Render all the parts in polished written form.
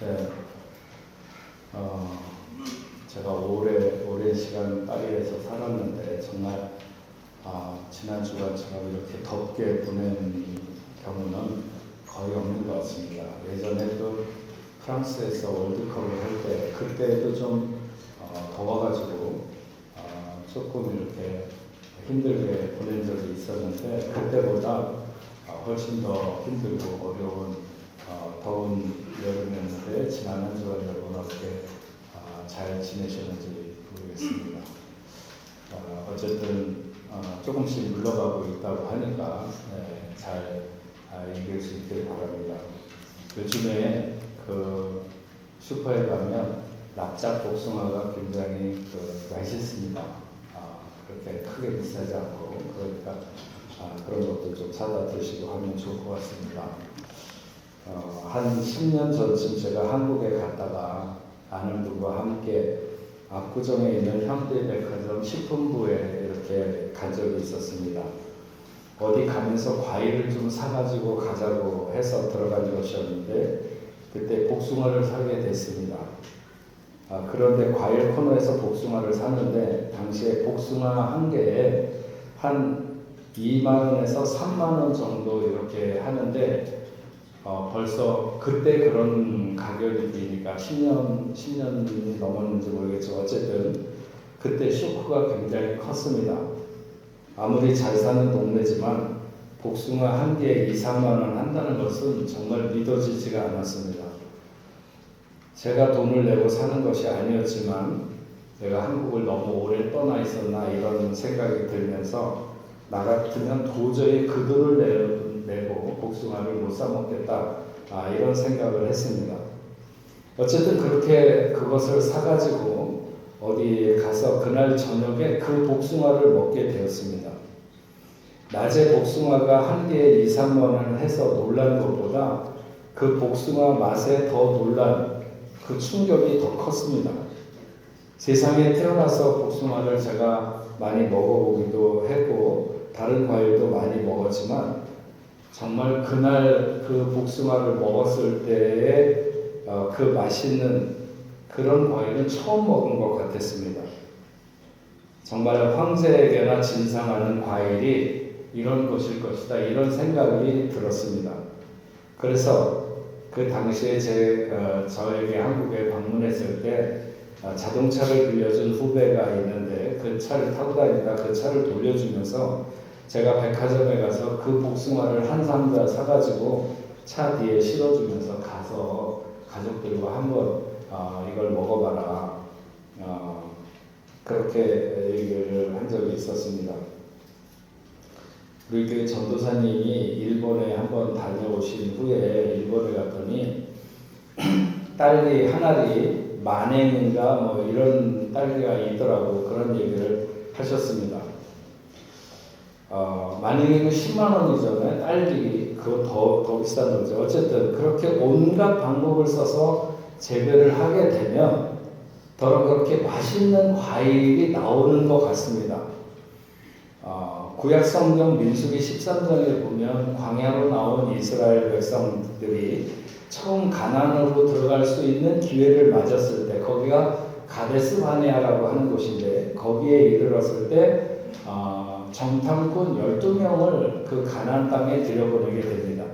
네, 어, 제가 오랜 시간 파리에서 살았는데 정말 지난 주간처럼 이렇게 덥게 보낸 경우는 거의 없는 것 같습니다. 예전에도 프랑스에서 월드컵을 할 때 그때도 좀 더워가지고 조금 이렇게 힘들게 보낸 적이 있었는데 그때보다 훨씬 더 힘들고 어려운 더운 여름이었는데 지난 한 주간 여러분 어떻게 잘 지내셨는지 모르겠습니다. 어쨌든 조금씩 물러가고 있다고 하니까 잘 이길 수 있기를 바랍니다. 요즘에 그 슈퍼에 가면 납작 복숭아가 굉장히 맛있습니다. 그렇게 크게 비싸지 않고 그러니까 그런 것도 좀 사다 드시고 하면 좋을 것 같습니다. 한 10년 전쯤 제가 한국에 갔다가 아는 분과 함께 압구정에 있는 현대백화점 식품부에 이렇게 간 적이 있었습니다. 어디 가면서 과일을 좀 사가지고 가자고 해서 들어간 것이었는데 그때 복숭아를 사게 됐습니다. 그런데 과일 코너에서 복숭아를 샀는데 당시에 복숭아 한 개에 한 2만 원에서 3만 원 정도 이렇게 하는데 벌써 그때 그런 가격이니까 10년이 넘었는지 모르겠지만 어쨌든 그때 쇼크가 굉장히 컸습니다. 아무리 잘 사는 동네지만 복숭아 한 개에 2, 3만 원 한다는 것은 정말 믿어지지가 않았습니다. 제가 돈을 내고 사는 것이 아니었지만 내가 한국을 너무 오래 떠나 있었나 이런 생각이 들면서 나 같으면 도저히 그 돈을 내고 복숭아를 못 사 먹겠다 이런 생각을 했습니다. 어쨌든 그렇게 그것을 사가지고 어디에 가서 그날 저녁에 그 복숭아를 먹게 되었습니다. 낮에 복숭아가 한 개에 2, 3만 원 해서 놀란 것보다 그 복숭아 맛에 더 놀란 그 충격이 더 컸습니다. 세상에 태어나서 복숭아를 제가 많이 먹어보기도 했고 다른 과일도 많이 먹었지만 정말 그날 그 복숭아를 먹었을 때의 그 맛있는 그런 과일은 처음 먹은 것 같았습니다. 정말 황제에게나 진상하는 과일이 이런 것일 것이다 이런 생각이 들었습니다. 그래서 그 당시에 저에게 한국에 방문했을 때 자동차를 빌려준 후배가 있는데 그 차를 타고 다니다 그 차를 돌려주면서 제가 백화점에 가서 그 복숭아를 한 상자 사가지고 차 뒤에 실어주면서 가서 가족들과 한번 이걸 먹어봐라 그렇게 얘기를 한 적이 있었습니다. 우리 교회 전도사님이 일본에 한번 다녀오신 후에 일본에 갔더니 딸기 한 알이 만행인가 뭐 이런 딸기가 있더라고 그런 얘기를 하셨습니다. 만행이면 10만 원이잖아요. 딸기 그거 더 비싼 거죠. 어쨌든 그렇게 온갖 방법을 써서 재배를 하게 되면 더러 그렇게 맛있는 과일이 나오는 것 같습니다. 구약 성경 민수기 13장에 보면 광야로 나온 이스라엘 백성들이 처음 가나안으로 들어갈 수 있는 기회를 맞았을 때 거기가 가데스 바네아라고 하는 곳인데 거기에 이르렀을 때 정탐꾼 12명을 그 가나안 땅에 들여보내게 됩니다.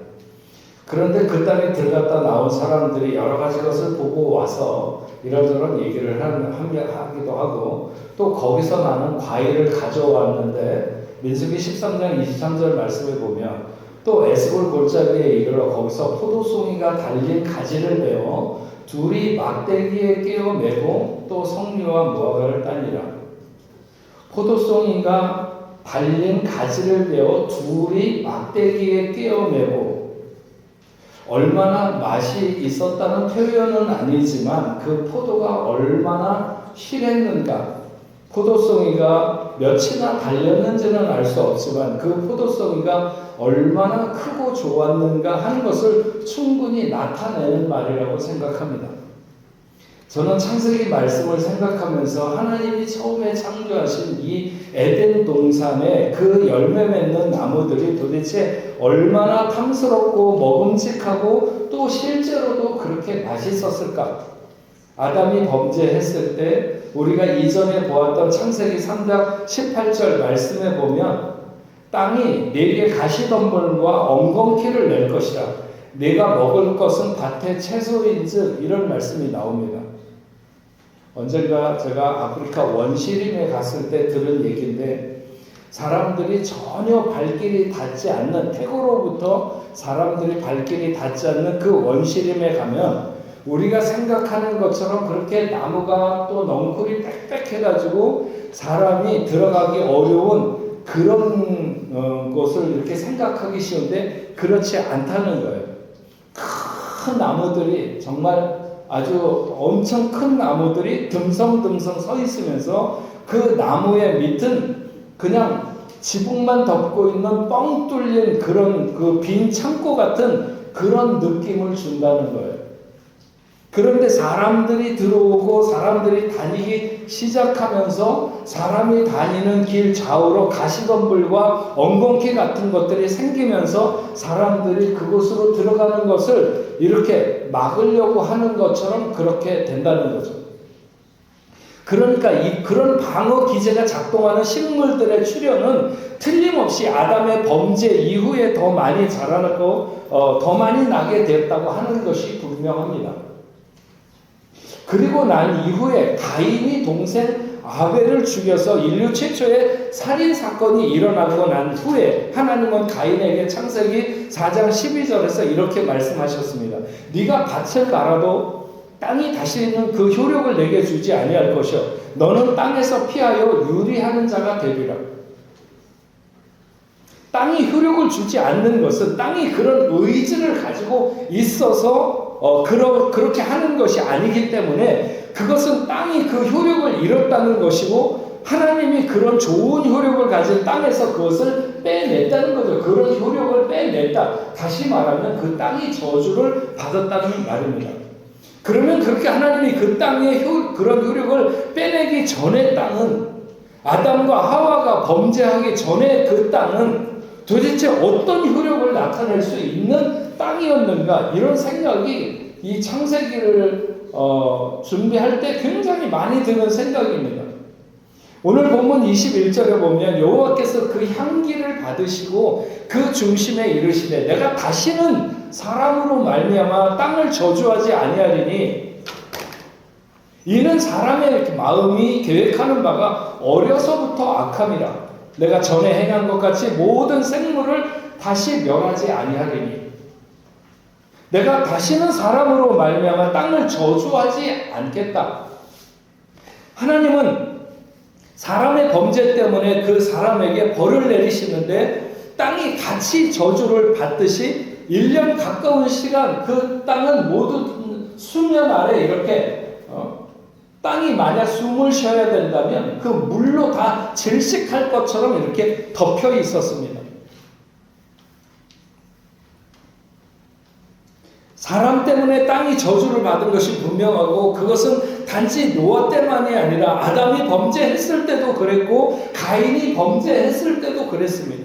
그런데 그 땅에 들어갔다 나온 사람들이 여러 가지 것을 보고 와서 이런저런 얘기를 하기도 하고 또 거기서 나는 과일을 가져왔는데 민수기 13장 23절 말씀을 보면 또 에스골 골짜기에 이르러 거기서 포도송이가 달린 가지를 베어 둘이 막대기에 끼어 매고 또 성류와 무화과를 따니라. 포도송이가 달린 가지를 베어 둘이 막대기에 끼어 매고 얼마나 맛이 있었다는 표현은 아니지만 그 포도가 얼마나 실했는가 포도송이가 몇이나 달렸는지는 알 수 없지만 그 포도송이가 얼마나 크고 좋았는가 하는 것을 충분히 나타내는 말이라고 생각합니다. 저는 창세기 말씀을 생각하면서 하나님이 처음에 창조하신 이 에덴 동산의 그 열매 맺는 나무들이 도대체 얼마나 탐스럽고 먹음직하고 또 실제로도 그렇게 맛있었을까? 아담이 범죄했을 때 우리가 이전에 보았던 창세기 3장 18절 말씀에 보면 땅이 내게 가시덤불과 엉겅퀴를 낼 것이라 내가 먹을 것은 밭의 채소인즉 이런 말씀이 나옵니다. 언젠가 제가 아프리카 원시림에 갔을 때 들은 얘기인데 사람들이 전혀 발길이 닿지 않는 태고로부터 사람들이 발길이 닿지 않는 그 원시림에 가면 우리가 생각하는 것처럼 그렇게 나무가 또 넝쿨이 빽빽해가지고 사람이 들어가기 어려운 그런 곳을 이렇게 생각하기 쉬운데 그렇지 않다는 거예요. 큰 나무들이 정말 아주 엄청 큰 나무들이 듬성듬성 서 있으면서 그 나무의 밑은 그냥 지붕만 덮고 있는 뻥 뚫린 그런 그 빈 창고 같은 그런 느낌을 준다는 거예요. 그런데 사람들이 들어오고 사람들이 다니기 시작하면서 사람이 다니는 길 좌우로 가시덤불과 엉겅퀴 같은 것들이 생기면서 사람들이 그곳으로 들어가는 것을 이렇게 막으려고 하는 것처럼 그렇게 된다는 거죠. 그러니까 그런 방어 기제가 작동하는 식물들의 출현은 틀림없이 아담의 범죄 이후에 더 많이 자라나고 더 많이 나게 됐다고 하는 것이 분명합니다. 그리고 난 이후에 가인이 동생 아벨을 죽여서 인류 최초의 살인 사건이 일어나고 난 후에 하나님은 가인에게 창세기 4장 12절에서 이렇게 말씀하셨습니다. 네가 밭을 갈아도 땅이 다시는 그 효력을 내게 주지 아니할 것이요 너는 땅에서 피하여 유리하는 자가 되리라. 땅이 효력을 주지 않는 것은 땅이 그런 의지를 가지고 있어서 그렇게 하는 것이 아니기 때문에 그것은 땅이 그 효력을 잃었다는 것이고 하나님이 그런 좋은 효력을 가진 땅에서 그것을 빼냈다는 거죠. 그런 효력을 빼냈다. 다시 말하면 그 땅이 저주를 받았다는 말입니다. 그러면 그렇게 하나님이 그 땅의 그런 효력을 빼내기 전에 땅은 아담과 하와가 범죄하기 전에 그 땅은 도대체 어떤 효력을 나타낼 수 있는 땅이었는가 이런 생각이 이 창세기를 준비할 때 굉장히 많이 드는 생각입니다. 오늘 본문 21절에 보면 여호와께서 그 향기를 받으시고 그 중심에 이르시되 내가 다시는 사람으로 말미암아 땅을 저주하지 아니하리니 이는 사람의 마음이 계획하는 바가 어려서부터 악함이라 내가 전에 행한 것 같이 모든 생물을 다시 멸하지 아니하리니 내가 다시는 사람으로 말미암아 땅을 저주하지 않겠다. 하나님은 사람의 범죄 때문에 그 사람에게 벌을 내리시는데 땅이 같이 저주를 받듯이 1년 가까운 시간 그 땅은 모두 수면 아래 이렇게 땅이 만약 숨을 쉬어야 된다면 그 물로 다 질식할 것처럼 이렇게 덮여 있었습니다. 사람 때문에 땅이 저주를 받은 것이 분명하고 그것은 단지 노아 때만이 아니라 아담이 범죄했을 때도 그랬고 가인이 범죄했을 때도 그랬습니다.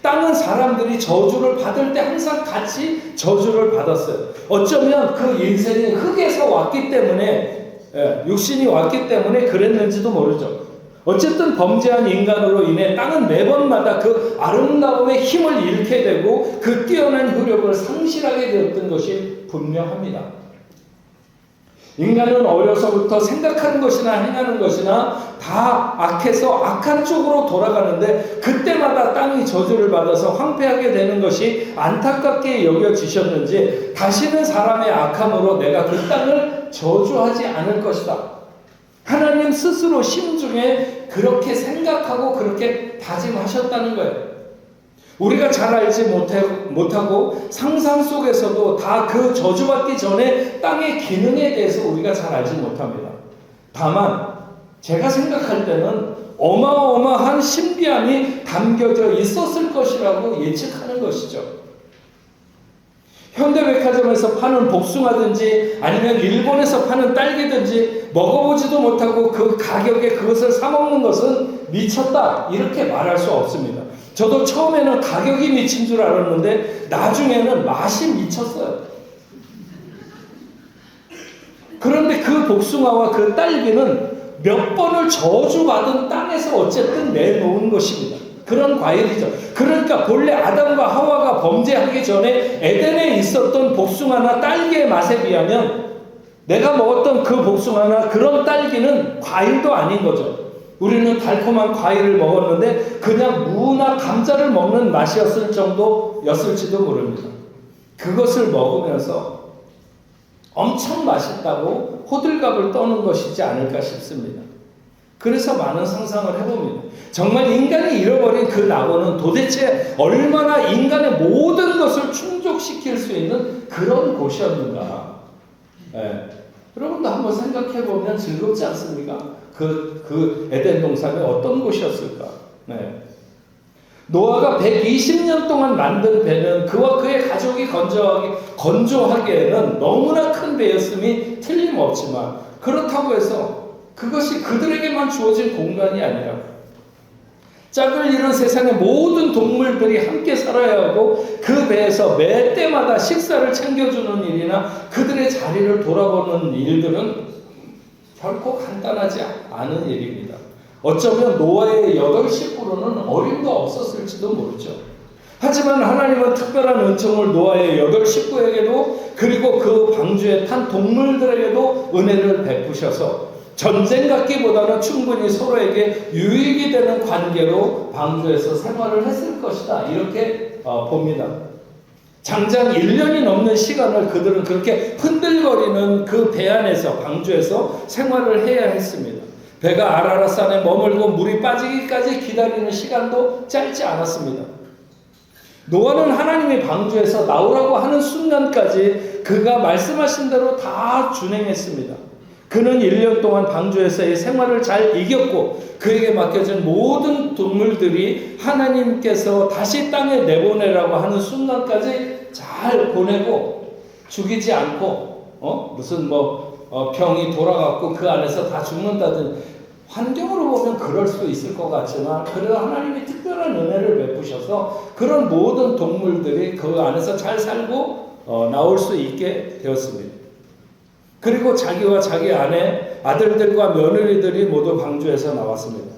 땅은 사람들이 저주를 받을 때 항상 같이 저주를 받았어요. 어쩌면 그 인생이 흙에서 왔기 때문에 육신이 왔기 때문에 그랬는지도 모르죠. 어쨌든 범죄한 인간으로 인해 땅은 매번마다 그 아름다움의 힘을 잃게 되고 그 뛰어난 효력을 상실하게 되었던 것이 분명합니다. 인간은 어려서부터 생각하는 것이나 행하는 것이나 다 악해서 악한 쪽으로 돌아가는데 그때마다 땅이 저주를 받아서 황폐하게 되는 것이 안타깝게 여겨지셨는지 다시는 사람의 악함으로 내가 그 땅을 저주하지 않을 것이다. 하나님 스스로 심중에 그렇게 생각하고 그렇게 다짐하셨다는 거예요. 우리가 잘 알지 못하고 상상 속에서도 다 그 저주받기 전에 땅의 기능에 대해서 우리가 잘 알지 못합니다. 다만 제가 생각할 때는 어마어마한 신비함이 담겨져 있었을 것이라고 예측하는 것이죠. 현대백화점에서 파는 복숭아든지 아니면 일본에서 파는 딸기든지 먹어보지도 못하고 그 가격에 그것을 사 먹는 것은 미쳤다 이렇게 말할 수 없습니다. 저도 처음에는 가격이 미친 줄 알았는데 나중에는 맛이 미쳤어요. 그런데 그 복숭아와 그 딸기는 몇 번을 저주받은 땅에서 어쨌든 내놓은 것입니다. 그런 과일이죠. 그러니까 본래 아담과 하와가 범죄하기 전에 에덴에 있었던 복숭아나 딸기의 맛에 비하면 내가 먹었던 그 복숭아나 그런 딸기는 과일도 아닌 거죠. 우리는 달콤한 과일을 먹었는데 그냥 무나 감자를 먹는 맛이었을 정도였을지도 모릅니다. 그것을 먹으면서 엄청 맛있다고 호들갑을 떠는 것이지 않을까 싶습니다. 그래서 많은 상상을 해봅니다. 정말 인간이 잃어버린 그 낙원은 도대체 얼마나 인간의 모든 것을 충족시킬 수 있는 그런 곳이었는가. 여러분도 한번 생각해보면 즐겁지 않습니까? 그 에덴 동산이 어떤 곳이었을까? 노아가 120년 동안 만든 배는 그와 그의 가족이 건조하기에는 너무나 큰 배였음이 틀림없지만 그렇다고 해서 그것이 그들에게만 주어진 공간이 아니라 짝을 이룬 세상의 모든 동물들이 함께 살아야 하고 그 배에서 매 때마다 식사를 챙겨주는 일이나 그들의 자리를 돌아보는 일들은 결코 간단하지 않은 일입니다. 어쩌면 노아의 8 식구로는 어림도 없었을지도 모르죠. 하지만 하나님은 특별한 은총을 노아의 8 식구에게도 그리고 그 방주에 탄 동물들에게도 은혜를 베푸셔서 전쟁 같기보다는 충분히 서로에게 유익이 되는 관계로 방주에서 생활을 했을 것이다. 이렇게 봅니다. 장장 1년이 넘는 시간을 그들은 그렇게 흔들거리는 그 배 안에서 방주에서 생활을 해야 했습니다. 배가 아라랏산에 머물고 물이 빠지기까지 기다리는 시간도 짧지 않았습니다. 노아는 하나님이 방주에서 나오라고 하는 순간까지 그가 말씀하신 대로 다 준행했습니다. 그는 1년 동안 방주에서의 생활을 잘 이겼고 그에게 맡겨진 모든 동물들이 하나님께서 다시 땅에 내보내라고 하는 순간까지 잘 보내고 죽이지 않고 무슨 병이 돌아갔고 그 안에서 다 죽는다든 환경으로 보면 그럴 수 있을 것 같지만 그래도 하나님이 특별한 은혜를 베푸셔서 그런 모든 동물들이 그 안에서 잘 살고 나올 수 있게 되었습니다. 그리고 자기와 자기 아내, 아들들과 며느리들이 모두 방주에서 나왔습니다.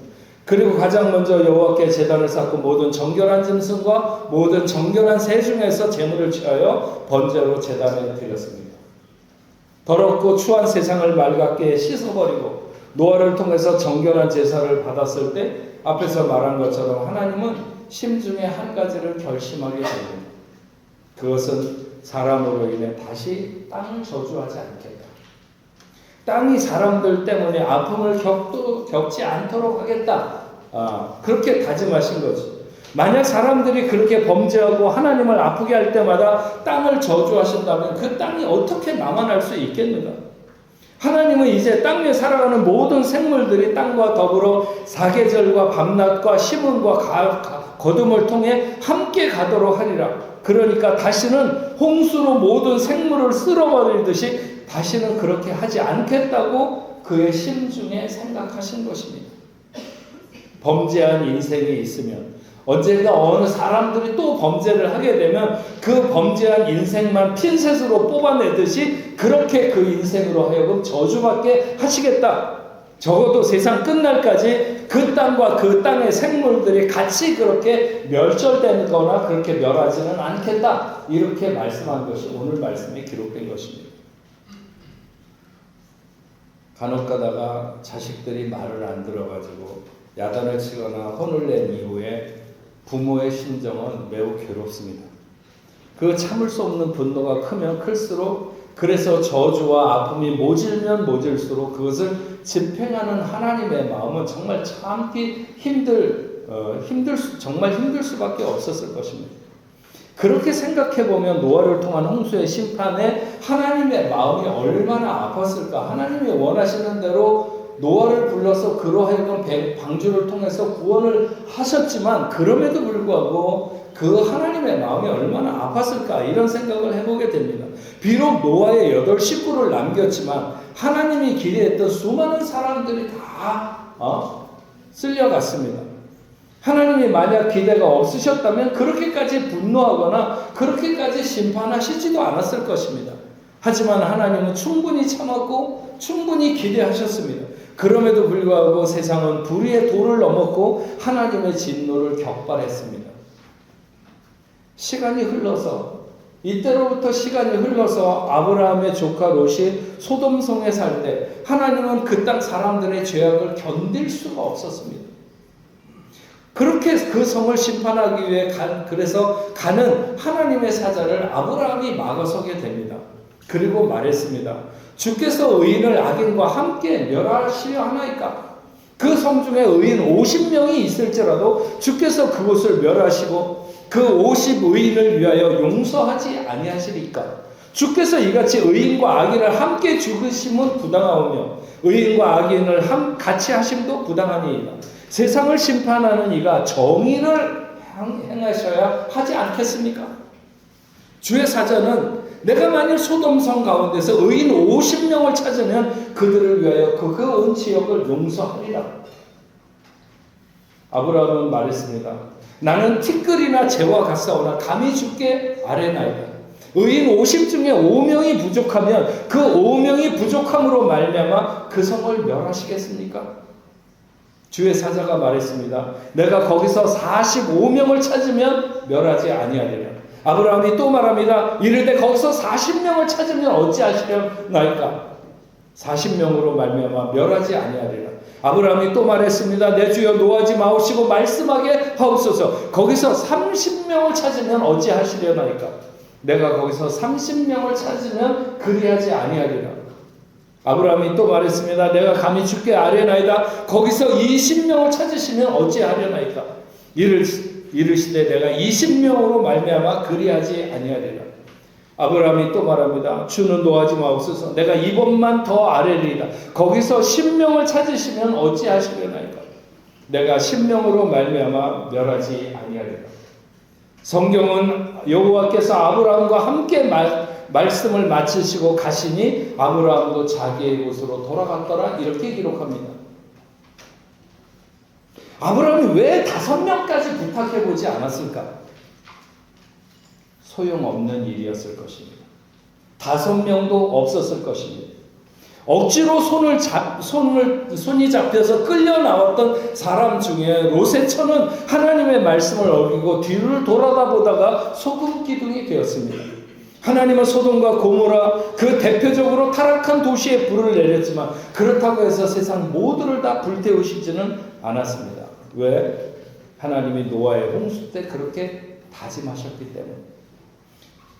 그리고 가장 먼저 여호와께 제단을 쌓고 모든 정결한 짐승과 모든 정결한 새 중에서 제물을 취하여 번제로 제단에 드렸습니다. 더럽고 추한 세상을 맑게 씻어버리고 노아를 통해서 정결한 제사를 받았을 때 앞에서 말한 것처럼 하나님은 심중에 한 가지를 결심하게 됩니다. 그것은 사람으로 인해 다시 땅을 저주하지 않겠다. 땅이 사람들 때문에 아픔을 겪지 않도록 하겠다. 그렇게 다짐하신 거죠. 만약 사람들이 그렇게 범죄하고 하나님을 아프게 할 때마다 땅을 저주하신다면 그 땅이 어떻게 남아날 수 있겠는가? 하나님은 이제 땅에 살아가는 모든 생물들이 땅과 더불어 사계절과 밤낮과 시분과 거둠을 통해 함께 가도록 하리라. 그러니까 다시는 홍수로 모든 생물을 쓸어버리듯이 다시는 그렇게 하지 않겠다고 그의 심중에 생각하신 것입니다. 범죄한 인생이 있으면 언젠가 어느 사람들이 또 범죄를 하게 되면 그 범죄한 인생만 핀셋으로 뽑아내듯이 그렇게 그 인생으로 하여금 저주받게 하시겠다. 적어도 세상 끝날까지 그 땅과 그 땅의 생물들이 같이 그렇게 멸절되거나 그렇게 멸하지는 않겠다. 이렇게 말씀한 것이 오늘 말씀에 기록된 것입니다. 간혹 가다가 자식들이 말을 안 들어가지고 야단을 치거나 혼을 낸 이후에 부모의 심정은 매우 괴롭습니다. 그 참을 수 없는 분노가 크면 클수록 그래서 저주와 아픔이 모질면 모질수록 그것을 집행하는 하나님의 마음은 정말 참기 정말 힘들 수밖에 없었을 것입니다. 그렇게 생각해보면 노아를 통한 홍수의 심판에 하나님의 마음이 얼마나 아팠을까. 하나님이 원하시는 대로 노아를 불러서 그로 하여금 방주를 통해서 구원을 하셨지만 그럼에도 불구하고 그 하나님의 마음이 얼마나 아팠을까 이런 생각을 해보게 됩니다. 비록 노아의 8 식구를 남겼지만 하나님이 기대했던 수많은 사람들이 다 쓸려갔습니다. 하나님이 만약 기대가 없으셨다면 그렇게까지 분노하거나 그렇게까지 심판하시지도 않았을 것입니다. 하지만 하나님은 충분히 참았고 충분히 기대하셨습니다. 그럼에도 불구하고 세상은 불의의 도를 넘었고 하나님의 진노를 격발했습니다. 시간이 흘러서 이때로부터 시간이 흘러서 아브라함의 조카 롯이 소돔성에 살 때 하나님은 그 땅 사람들의 죄악을 견딜 수가 없었습니다. 그렇게 그 성을 심판하기 위해 그래서 가는 하나님의 사자를 아브라함이 막아서게 됩니다. 그리고 말했습니다. 주께서 의인을 악인과 함께 멸하시려 하나이까? 그 성 중에 의인 50명이 있을지라도 주께서 그곳을 멸하시고 그 50의인을 위하여 용서하지 아니하시리까? 주께서 이같이 의인과 악인을 함께 죽으심은 부당하오며 의인과 악인을 같이 하심도 부당하니이다. 세상을 심판하는 이가 정의를 행하셔야 하지 않겠습니까? 주의 사자는 내가 만일 소돔성 가운데서 의인 50명을 찾으면 그들을 위하여 그 온 지역을 용서하리라. 아브라함은 말했습니다. 나는 티끌이나 재와 같사오나 감히 주께 아뢰나이다. 의인 50 중에 5명이 부족하면 그 5명이 부족함으로 말미암아 그 성을 멸하시겠습니까? 주의 사자가 말했습니다. 내가 거기서 45명을 찾으면 멸하지 아니하리라. 아브라함이 또 말합니다. 이르되 거기서 40명을 찾으면 어찌하시려나이까? 40명으로 말미암아 멸하지 아니하리라. 아브라함이 또 말했습니다. 내 주여 노하지 마옵시고 말씀하게 하옵소서. 거기서 30명을 찾으면 어찌하시려나이까? 내가 거기서 30명을 찾으면 그리하지 아니하리라. 아브라함이 또 말했습니다. 내가 감히 주께 아뢰나이다. 거기서 20명을 찾으시면 어찌하려나이까? 이르시되 내가 20명으로 말미암아 그리하지 아니하리라. 아브라함이 또 말합니다. 주는 노하지 마옵소서. 내가 이번만 더 아뢰리이다. 거기서 10명을 찾으시면 어찌하시려나이까? 내가 10명으로 말미암아 멸하지 아니하리라. 성경은 여호와께서 아브라함과 함께 말씀을 마치시고 가시니 아브라함도 자기의 곳으로 돌아갔더라 이렇게 기록합니다. 아브라함이 왜 5명까지 부탁해보지 않았을까? 소용없는 일이었을 것입니다. 5명도 없었을 것입니다. 억지로 손이 잡혀서 끌려 나왔던 사람 중에 롯의 처는 하나님의 말씀을 어기고 뒤를 돌아다보다가 소금 기둥이 되었습니다. 하나님은 소돔과 고모라 그 대표적으로 타락한 도시에 불을 내렸지만 그렇다고 해서 세상 모두를 다 불태우시지는 않았습니다. 왜? 하나님이 노아의 홍수 때 그렇게 다짐하셨기 때문에.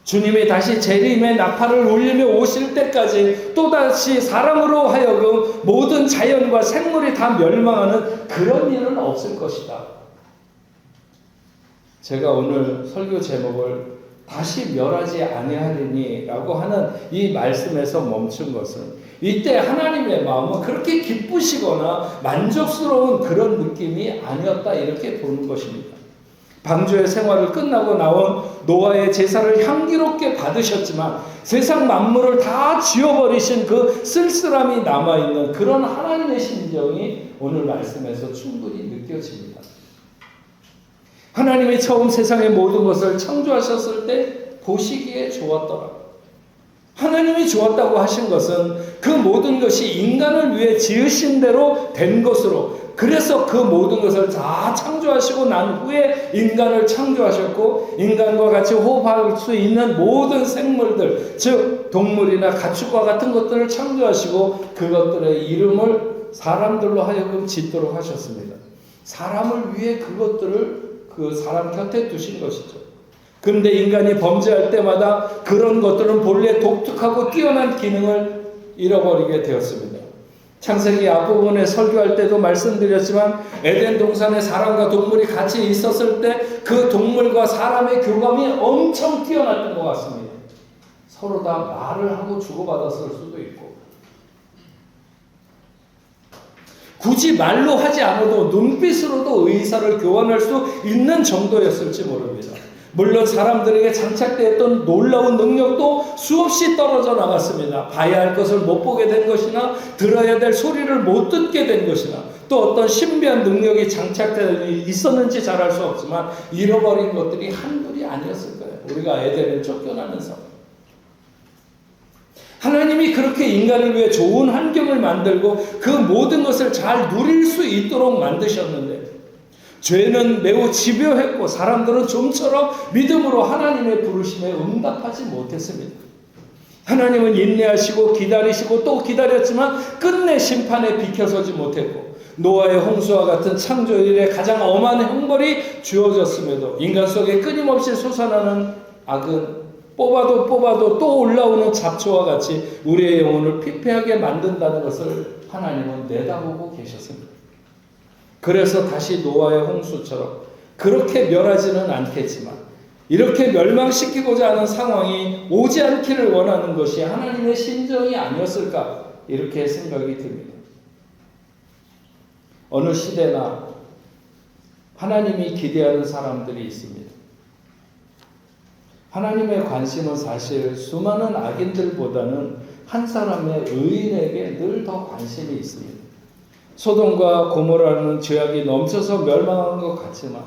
주님이 다시 재림의 나팔을 울리며 오실 때까지 또다시 사람으로 하여금 모든 자연과 생물이 다 멸망하는 그런 일은 없을 것이다. 제가 오늘 설교 제목을 다시 멸하지 아니하리니 라고 하는 이 말씀에서 멈춘 것은 이때 하나님의 마음은 그렇게 기쁘시거나 만족스러운 그런 느낌이 아니었다 이렇게 보는 것입니다. 방주의 생활을 끝나고 나온 노아의 제사를 향기롭게 받으셨지만 세상 만물을 다 지워버리신 그 쓸쓸함이 남아있는 그런 하나님의 심정이 오늘 말씀에서 충분히 느껴집니다. 하나님이 처음 세상의 모든 것을 창조하셨을 때 보시기에 좋았더라. 하나님이 좋았다고 하신 것은 그 모든 것이 인간을 위해 지으신 대로 된 것으로 그래서 그 모든 것을 다 창조하시고 난 후에 인간을 창조하셨고 인간과 같이 호흡할 수 있는 모든 생물들 즉 동물이나 가축과 같은 것들을 창조하시고 그것들의 이름을 사람들로 하여금 짓도록 하셨습니다. 사람을 위해 그것들을 그 사람 곁에 두신 것이죠. 그런데 인간이 범죄할 때마다 그런 것들은 본래 독특하고 뛰어난 기능을 잃어버리게 되었습니다. 창세기 앞부분에 설교할 때도 말씀드렸지만 에덴 동산에 사람과 동물이 같이 있었을 때 그 동물과 사람의 교감이 엄청 뛰어났던 것 같습니다. 서로 다 말을 하고 주고받았을 수도 있고 굳이 말로 하지 않아도 눈빛으로도 의사를 교환할 수 있는 정도였을지 모릅니다. 물론 사람들에게 장착되었던 놀라운 능력도 수없이 떨어져 나갔습니다. 봐야 할 것을 못 보게 된 것이나 들어야 될 소리를 못 듣게 된 것이나 또 어떤 신비한 능력이 장착되어 있었는지 잘 알 수 없지만 잃어버린 것들이 한둘이 아니었을 거예요. 우리가 에덴을 쫓겨나면서 하나님이 그렇게 인간을 위해 좋은 환경을 만들고 그 모든 것을 잘 누릴 수 있도록 만드셨는데 죄는 매우 집요했고 사람들은 좀처럼 믿음으로 하나님의 부르심에 응답하지 못했습니다. 하나님은 인내하시고 기다리시고 또 기다렸지만 끝내 심판에 비켜서지 못했고 노아의 홍수와 같은 창조일에 가장 엄한 형벌이 주어졌음에도 인간 속에 끊임없이 솟아나는 악은 뽑아도 또 올라오는 잡초와 같이 우리의 영혼을 피폐하게 만든다는 것을 하나님은 내다보고 계셨습니다. 그래서 다시 노아의 홍수처럼 그렇게 멸하지는 않겠지만 이렇게 멸망시키고자 하는 상황이 오지 않기를 원하는 것이 하나님의 심정이 아니었을까 이렇게 생각이 듭니다. 어느 시대나 하나님이 기대하는 사람들이 있습니다. 하나님의 관심은 사실 수많은 악인들보다는 한 사람의 의인에게 늘 더 관심이 있습니다. 소돔과 고모라는 죄악이 넘쳐서 멸망한 것 같지만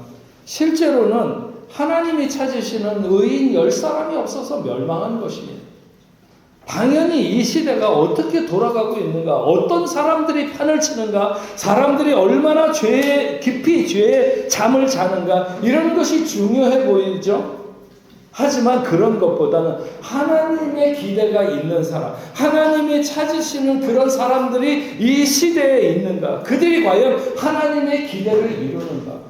실제로는 하나님이 찾으시는 의인 10사람이 없어서 멸망한 것입니다. 당연히 이 시대가 어떻게 돌아가고 있는가, 어떤 사람들이 판을 치는가, 사람들이 얼마나 깊이 죄에 잠을 자는가 이런 것이 중요해 보이죠. 하지만 그런 것보다는 하나님의 기대가 있는 사람, 하나님이 찾으시는 그런 사람들이 이 시대에 있는가? 그들이 과연 하나님의 기대를 이루는가?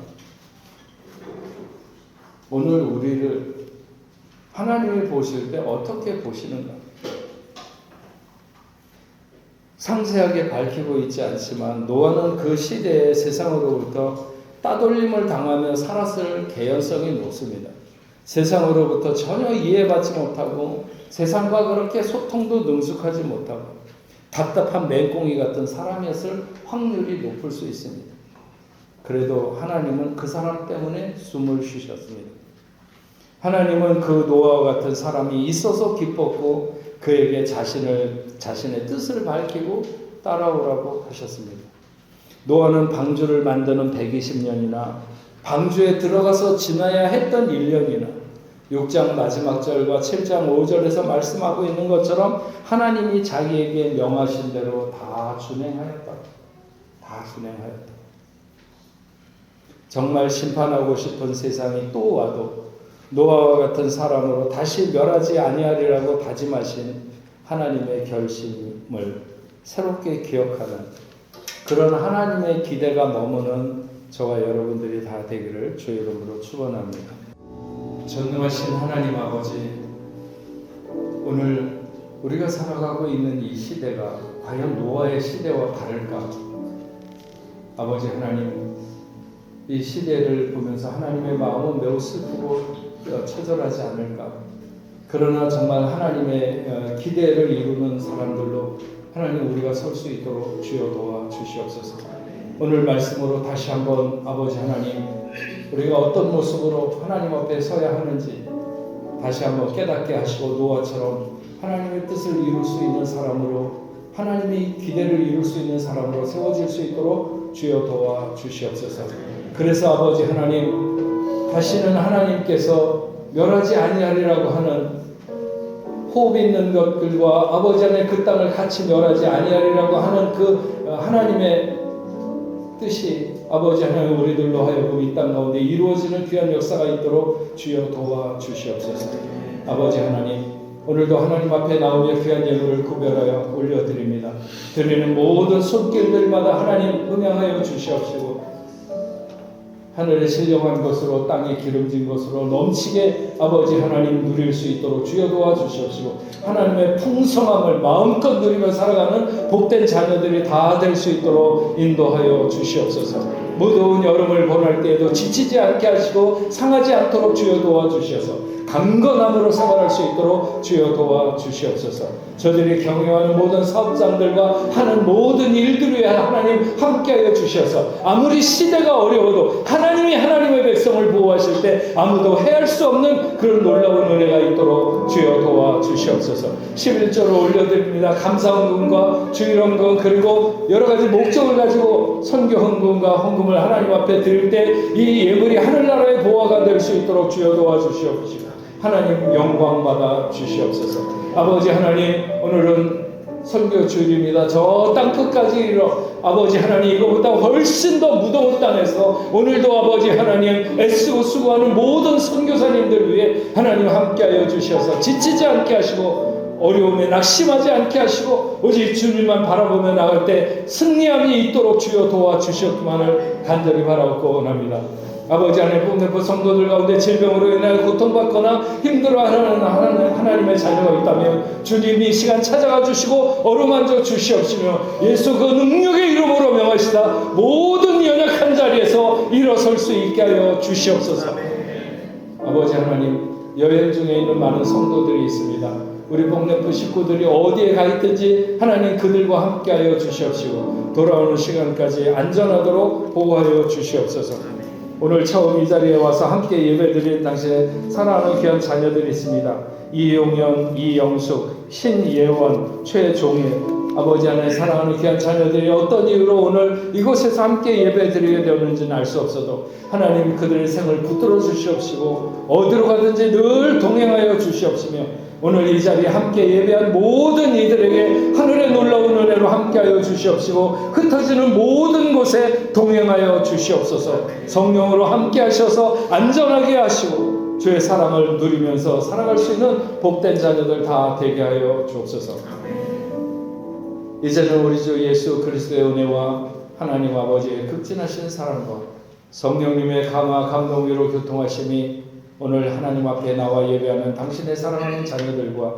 오늘 우리를 하나님이 보실 때 어떻게 보시는가? 상세하게 밝히고 있지 않지만 노아는 그 시대의 세상으로부터 따돌림을 당하며 살았을 개연성이 높습니다. 세상으로부터 전혀 이해받지 못하고 세상과 그렇게 소통도 능숙하지 못하고 답답한 맹꽁이 같은 사람이었을 확률이 높을 수 있습니다. 그래도 하나님은 그 사람 때문에 숨을 쉬셨습니다. 하나님은 그 노아와 같은 사람이 있어서 기뻤고 그에게 자신의 뜻을 밝히고 따라오라고 하셨습니다. 노아는 방주를 만드는 120년이나 방주에 들어가서 지나야 했던 1년이나 6장 마지막 절과 7장 5절에서 말씀하고 있는 것처럼 하나님이 자기에게 명하신 대로 다 준행하였다. 다 준행하였다. 정말 심판하고 싶은 세상이 또 와도 노아와 같은 사람으로 다시 멸하지 아니하리라고 다짐하신 하나님의 결심을 새롭게 기억하는 그런 하나님의 기대가 머무는 저와 여러분들이 다 되기를 주의 이름으로 축원합니다. 전능하신 하나님 아버지, 오늘 우리가 살아가고 있는 이 시대가 과연 노아의 시대와 다를까? 아버지 하나님, 이 시대를 보면서 하나님의 마음은 매우 슬프고 처절하지 않을까? 그러나 정말 하나님의 기대를 이루는 사람들로 하나님 우리가 설 수 있도록 주여 도와 주시옵소서. 오늘 말씀으로 다시 한번 아버지 하나님, 우리가 어떤 모습으로 하나님 앞에 서야 하는지 다시 한번 깨닫게 하시고 노아처럼 하나님의 뜻을 이룰 수 있는 사람으로, 하나님의 기대를 이룰 수 있는 사람으로 세워질 수 있도록 주여 도와 주시옵소서. 그래서 아버지 하나님, 다시는 하나님께서 멸하지 아니하리라고 하는 호흡 있는 것들과 아버지 안에 그 땅을 같이 멸하지 아니하리라고 하는 그 하나님의 뜻이 아버지 하나님 우리들로 하여금 이 땅 가운데 이루어지는 귀한 역사가 있도록 주여 도와 주시옵소서. 아버지 하나님, 오늘도 하나님 앞에 나오며 귀한 예물을 구별하여 올려드립니다. 드리는 모든 손길들마다 하나님 음양하여 주시옵시고 하늘에 신령한 것으로 땅에 기름진 것으로 넘치게 아버지 하나님 누릴 수 있도록 주여 도와주시옵시고 하나님의 풍성함을 마음껏 누리며 살아가는 복된 자녀들이 다 될 수 있도록 인도하여 주시옵소서. 무더운 여름을 보낼 때에도 지치지 않게 하시고 상하지 않도록 주여 도와주셔서 강건함으로 생활할 수 있도록 주여 도와주시옵소서. 저들이 경영하는 모든 사업장들과 하는 모든 일들 위해 하나님 함께하여 주셔서 아무리 시대가 어려워도 하나님이 하나님의 백성을 보호하실 때 아무도 해할 수 없는 그런 놀라운 은혜가 있도록 주여 도와주시옵소서. 11조를 올려드립니다. 감사헌금과 주일헌금 그리고 여러 가지 목적을 가지고 선교헌금과 헌금을 하나님 앞에 드릴 때 이 예물이 하늘나라의 보화가 될 수 있도록 주여 도와주시옵시고 하나님 영광 받아 주시옵소서. 아버지 하나님, 오늘은 선교 주일입니다. 저 땅 끝까지 이르러 아버지 하나님, 이거보다 훨씬 더 무더운 땅에서 오늘도 아버지 하나님 애쓰고 수고하는 모든 선교사님들 위해 하나님 함께하여 주셔서 지치지 않게 하시고 어려움에 낙심하지 않게 하시고 오직 주님만 바라보며 나갈 때 승리함이 있도록 주여 도와주셨기만을 간절히 바라고 원합니다. 아버지 하나님, 복내포 성도들 가운데 질병으로 인하여 고통받거나 힘들어하는 하나님의 자녀가 있다면 주님 이 시간 찾아가 주시고 어루만져 주시옵시며 예수 그 능력의 이름으로 명하시다 모든 연약한 자리에서 일어설 수 있게 하여 주시옵소서. 아버지 하나님, 여행 중에 있는 많은 성도들이 있습니다. 우리 복내포 식구들이 어디에 가 있든지 하나님 그들과 함께하여 주시옵시고 돌아오는 시간까지 안전하도록 보호하여 주시옵소서. 오늘 처음 이 자리에 와서 함께 예배드린 당신의 사랑하는 귀한 자녀들이 있습니다. 이용현, 이영숙, 신예원, 최종일 아버지 하나님 사랑하는 귀한 자녀들이 어떤 이유로 오늘 이곳에서 함께 예배드리게 되었는지는 알 수 없어도 하나님 그들의 생을 붙들어 주시옵시고 어디로 가든지 늘 동행하여 주시옵시며 오늘 이 자리에 함께 예배한 모든 이들에게 하늘의 놀라운 은혜로 함께하여 주시옵시고 흩어지는 모든 곳에 동행하여 주시옵소서. 성령으로 함께하셔서 안전하게 하시고 주의 사랑을 누리면서 살아갈 수 있는 복된 자녀들 다 되게 하여 주옵소서. 이제는 우리 주 예수 그리스도의 은혜와 하나님 아버지의 극진하신 사랑과 성령님의 강화 감동 위로 교통하심이 오늘 하나님 앞에 나와 예배하는 당신의 사랑하는 자녀들과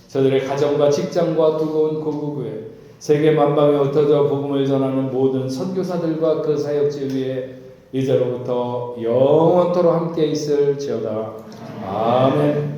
저들의 가정과 직장과 두고온 고국에 세계 만방에 흩어져 복음을 전하는 모든 선교사들과 그 사역지 위에 이제로부터 영원토록 함께 있을지어다. 아멘.